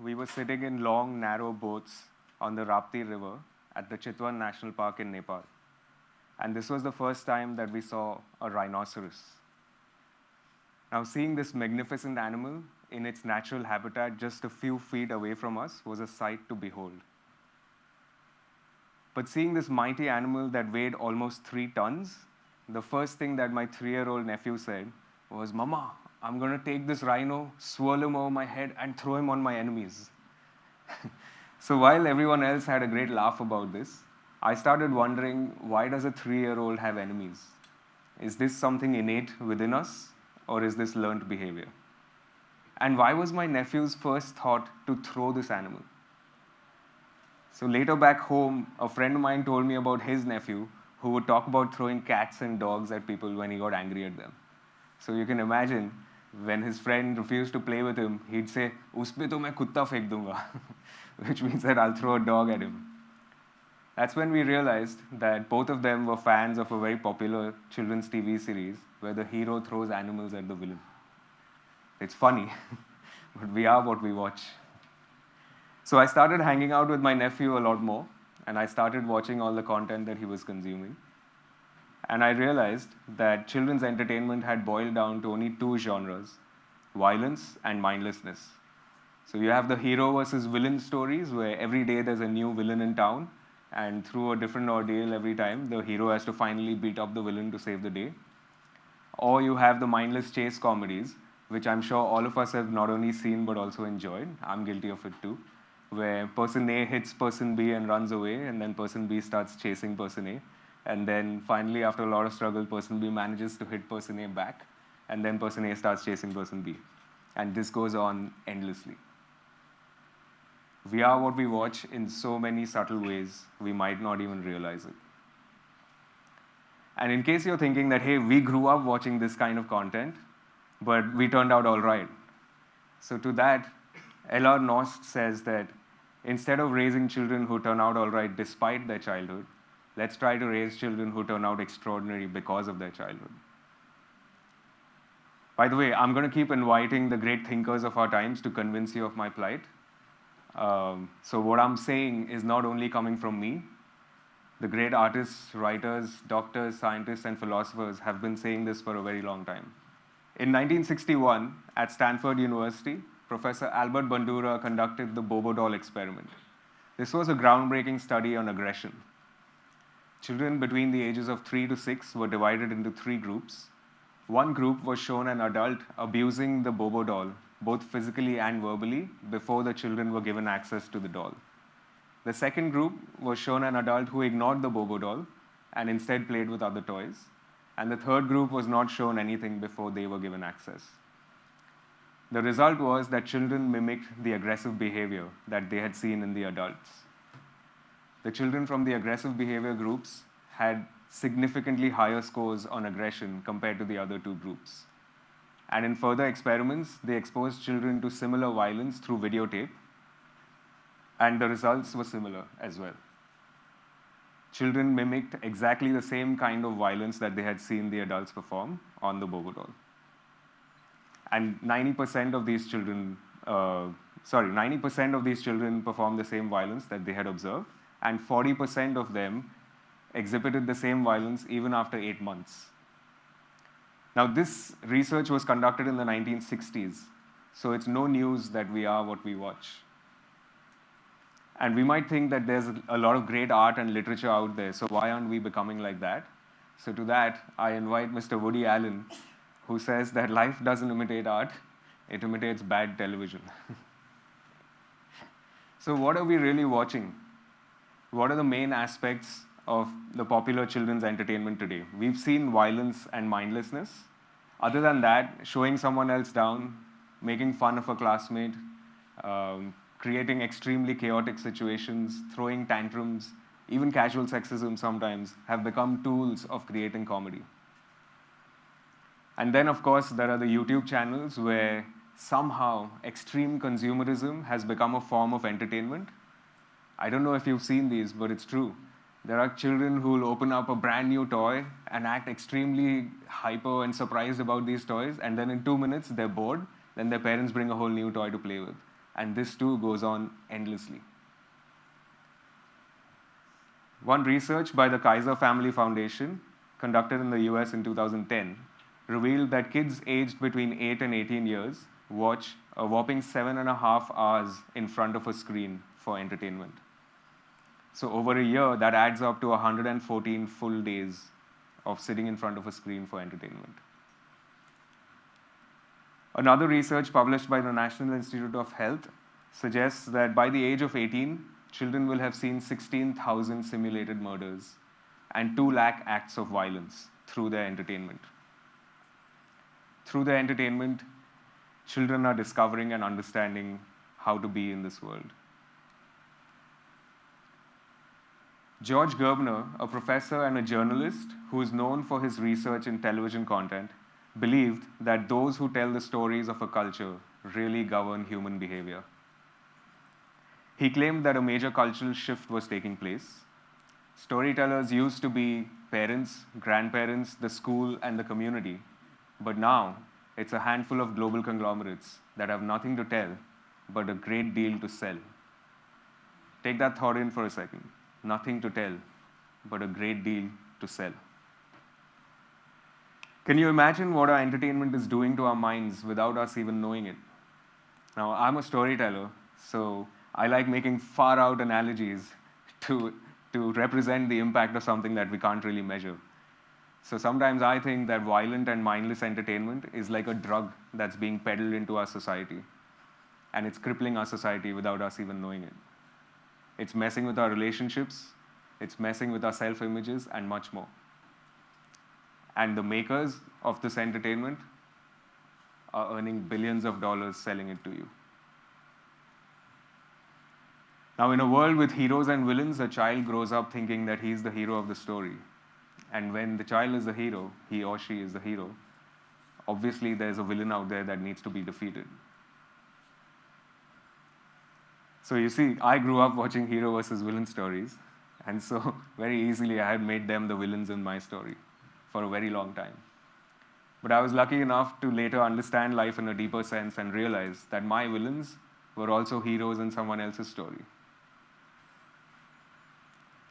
We were sitting in long, narrow boats on the Rapti River at the Chetan National Park in Nepal. And this was the first time that we saw a rhinoceros. Now, seeing this magnificent animal in its natural habitat just a few feet away from us was a sight to behold. But seeing this mighty animal that weighed almost 3 tons, the first thing that my 3-year-old nephew said was, "Mama, I'm going to take this rhino, swirl him over my head, and throw him on my enemies." So while everyone else had a great laugh about this, I started wondering, why does a 3-year-old have enemies? Is this something innate within us, or is this learned behavior? And why was my nephew's first thought to throw this animal? So later back home, a friend of mine told me about his nephew who would talk about throwing cats and dogs at people when he got angry at them. So you can imagine, when his friend refused to play with him, he'd say, "Uspe to main kutta fek dunga," which means that I'll throw a dog at him. That's when we realized that both of them were fans of a very popular children's TV series where the hero throws animals at the villain. It's funny, but we are what we watch. So I started hanging out with my nephew a lot more, and I started watching all the content that he was consuming. And I realized that children's entertainment had boiled down to only two genres: violence and mindlessness. So you have the hero versus villain stories where every day there's a new villain in town, and through a different ordeal every time, the hero has to finally beat up the villain to save the day. Or you have the mindless chase comedies, which I'm sure all of us have not only seen but also enjoyed. I'm guilty of it too, where person A hits person B and runs away, and then person B starts chasing person A. And then finally, after a lot of struggle, person B manages to hit person A back, and then person A starts chasing person B. And this goes on endlessly. We are what we watch in so many subtle ways, we might not even realize it. And in case you're thinking that, hey, we grew up watching this kind of content, but we turned out all right. So to that, L.R. Nost says that instead of raising children who turn out all right despite their childhood, let's try to raise children who turn out extraordinary because of their childhood. By the way, I'm going to keep inviting the great thinkers of our times to convince you of my plight. So what I'm saying is not only coming from me. The great artists, writers, doctors, scientists, and philosophers have been saying this for a very long time. In 1961, at Stanford University, Professor Albert Bandura conducted the Bobo Doll experiment. This was a groundbreaking study on aggression. Children between the ages of 3 to 6 were divided into 3 groups. One group was shown an adult abusing the Bobo doll, both physically and verbally, before the children were given access to the doll. The second group was shown an adult who ignored the Bobo doll and instead played with other toys. And the third group was not shown anything before they were given access. The result was that children mimicked the aggressive behavior that they had seen in the adults. The children from the aggressive behavior groups had significantly higher scores on aggression compared to the other 2 groups. And in further experiments, they exposed children to similar violence through videotape, and the results were similar as well. Children mimicked exactly the same kind of violence that they had seen the adults perform on the Bobo doll. And 90% of these children, 90% of these children performed the same violence that they had observed, and 40% of them exhibited the same violence even after 8 months. Now, this research was conducted in the 1960s, so it's no news that we are what we watch. And we might think that there's a lot of great art and literature out there, so why aren't we becoming like that? So to that, I invite Mr. Woody Allen, who says that life doesn't imitate art, it imitates bad television. So what are we really watching? What are the main aspects of the popular children's entertainment today? We've seen violence and mindlessness. Other than that, showing someone else down, making fun of a classmate, creating extremely chaotic situations, throwing tantrums, even casual sexism sometimes, have become tools of creating comedy. And then, of course, there are the YouTube channels where somehow extreme consumerism has become a form of entertainment. I don't know if you've seen these, but it's true. There are children who will open up a brand new toy and act extremely hyper and surprised about these toys, and then in 2 minutes, they're bored, then their parents bring a whole new toy to play with. And this too goes on endlessly. One research by the Kaiser Family Foundation, conducted in the US in 2010, revealed that kids aged between 8 and 18 years watch a whopping 7.5 hours in front of a screen for entertainment. So over a year, that adds up to 114 full days of sitting in front of a screen for entertainment. Another research published by the National Institute of Health suggests that by the age of 18, children will have seen 16,000 simulated murders and 2 lakh acts of violence through their entertainment. Through their entertainment, children are discovering and understanding how to be in this world. George Gerbner, a professor and a journalist who is known for his research in television content, believed that those who tell the stories of a culture really govern human behavior. He claimed that a major cultural shift was taking place. Storytellers used to be parents, grandparents, the school, and the community. But now, it's a handful of global conglomerates that have nothing to tell, but a great deal to sell. Take that thought in for a second. Nothing to tell, but a great deal to sell. Can you imagine what our entertainment is doing to our minds without us even knowing it? Now, I'm a storyteller, so I like making far-out analogies to represent the impact of something that we can't really measure. So sometimes I think that violent and mindless entertainment is like a drug that's being peddled into our society. And it's crippling our society without us even knowing it. It's messing with our relationships, it's messing with our self-images, and much more. And the makers of this entertainment are earning billions of dollars selling it to you. Now, in a world with heroes and villains, a child grows up thinking that he's the hero of the story. And when the child is the hero, he or she is the hero, obviously there's a villain out there that needs to be defeated. So you see, I grew up watching hero versus villain stories, and so very easily I had made them the villains in my story for a very long time. But I was lucky enough to later understand life in a deeper sense and realize that my villains were also heroes in someone else's story.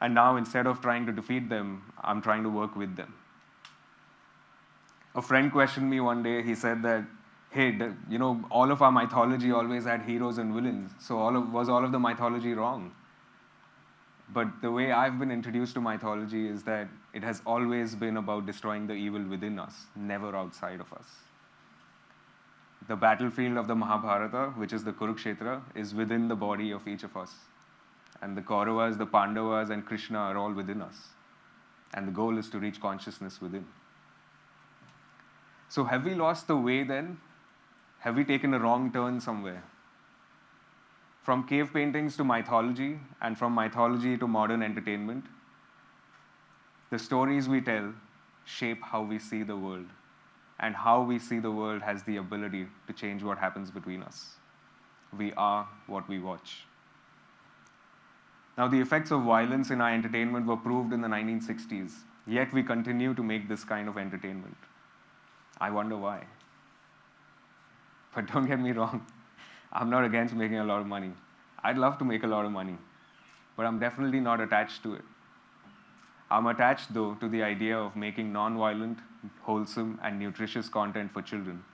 And now, instead of trying to defeat them, I'm trying to work with them. A friend questioned me one day. He said that, hey, all of our mythology always had heroes and villains, so was all of the mythology wrong? But the way I've been introduced to mythology is that it has always been about destroying the evil within us, never outside of us. The battlefield of the Mahabharata, which is the Kurukshetra, is within the body of each of us. And the Kauravas, the Pandavas, and Krishna are all within us. And the goal is to reach consciousness within. So have we lost the way then? Have we taken a wrong turn somewhere? From cave paintings to mythology, and from mythology to modern entertainment, the stories we tell shape how we see the world. And how we see the world has the ability to change what happens between us. We are what we watch. Now, the effects of violence in our entertainment were proved in the 1960s, yet we continue to make this kind of entertainment. I wonder why. But don't get me wrong, I'm not against making a lot of money. I'd love to make a lot of money, but I'm definitely not attached to it. I'm attached, though, to the idea of making non-violent, wholesome, and nutritious content for children,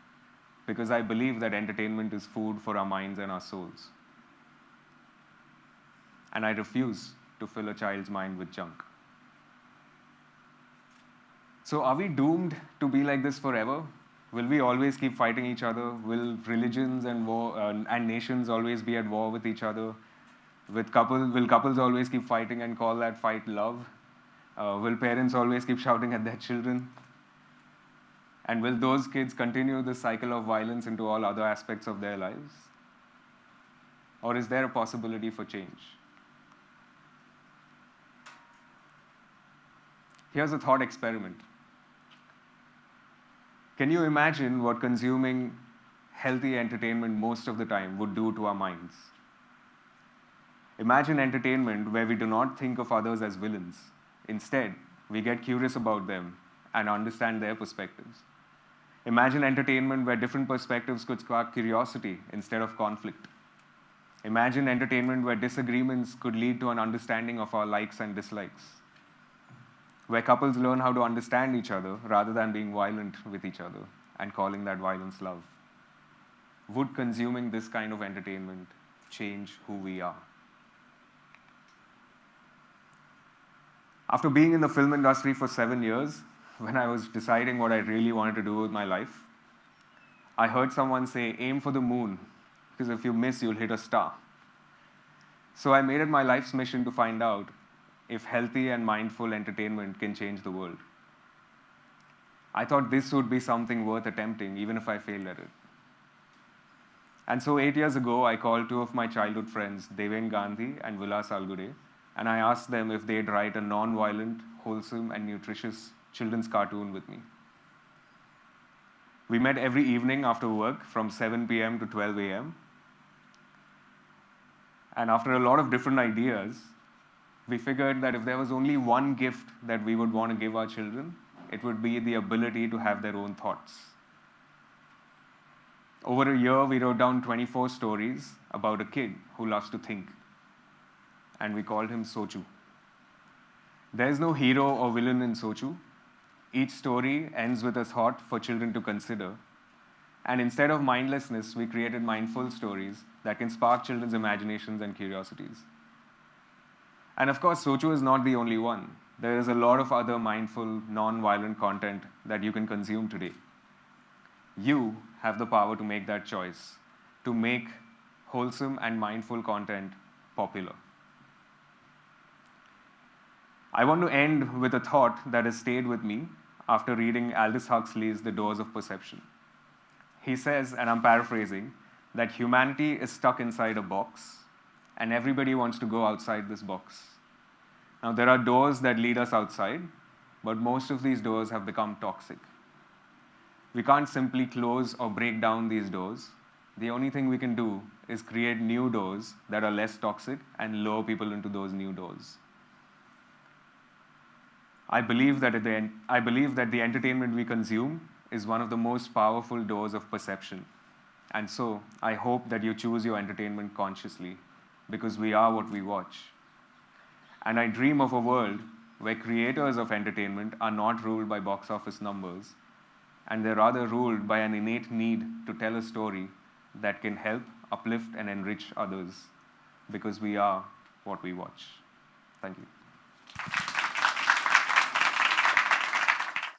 because I believe that entertainment is food for our minds and our souls. And I refuse to fill a child's mind with junk. So are we doomed to be like this forever? Will we always keep fighting each other? Will religions and nations always be at war with each other? Will couples always keep fighting and call that fight love? Will parents always keep shouting at their children? And will those kids continue this cycle of violence into all other aspects of their lives? Or is there a possibility for change? Here's a thought experiment. Can you imagine what consuming healthy entertainment most of the time would do to our minds? Imagine entertainment where we do not think of others as villains. Instead, we get curious about them and understand their perspectives. Imagine entertainment where different perspectives could spark curiosity instead of conflict. Imagine entertainment where disagreements could lead to an understanding of our likes and dislikes, where couples learn how to understand each other rather than being violent with each other and calling that violence love. Would consuming this kind of entertainment change who we are? After being in the film industry for 7 years, when I was deciding what I really wanted to do with my life, I heard someone say, aim for the moon, because if you miss, you'll hit a star. So I made it my life's mission to find out if healthy and mindful entertainment can change the world. I thought this would be something worth attempting, even if I failed at it. And so 8 years ago, I called two of my childhood friends, Deven Gandhi and Vilas Algude, and I asked them if they'd write a non-violent, wholesome, and nutritious children's cartoon with me. We met every evening after work from 7 p.m. to 12 a.m. And after a lot of different ideas, we figured that if there was only one gift that we would want to give our children, it would be the ability to have their own thoughts. Over a year, we wrote down 24 stories about a kid who loves to think, and we called him Sochu. There's no hero or villain in Sochu. Each story ends with a thought for children to consider. And instead of mindlessness, we created mindful stories that can spark children's imaginations and curiosities. And of course, Sochu is not the only one. There is a lot of other mindful, non-violent content that you can consume today. You have the power to make that choice, to make wholesome and mindful content popular. I want to end with a thought that has stayed with me after reading Aldous Huxley's The Doors of Perception. He says, and I'm paraphrasing, that humanity is stuck inside a box, and everybody wants to go outside this box. Now, there are doors that lead us outside, but most of these doors have become toxic. We can't simply close or break down these doors. The only thing we can do is create new doors that are less toxic and lure people into those new doors. I believe that the entertainment we consume is one of the most powerful doors of perception. And so I hope that you choose your entertainment consciously, because we are what we watch. And I dream of a world where creators of entertainment are not ruled by box office numbers, and they're rather ruled by an innate need to tell a story that can help, uplift, and enrich others, because we are what we watch. Thank you.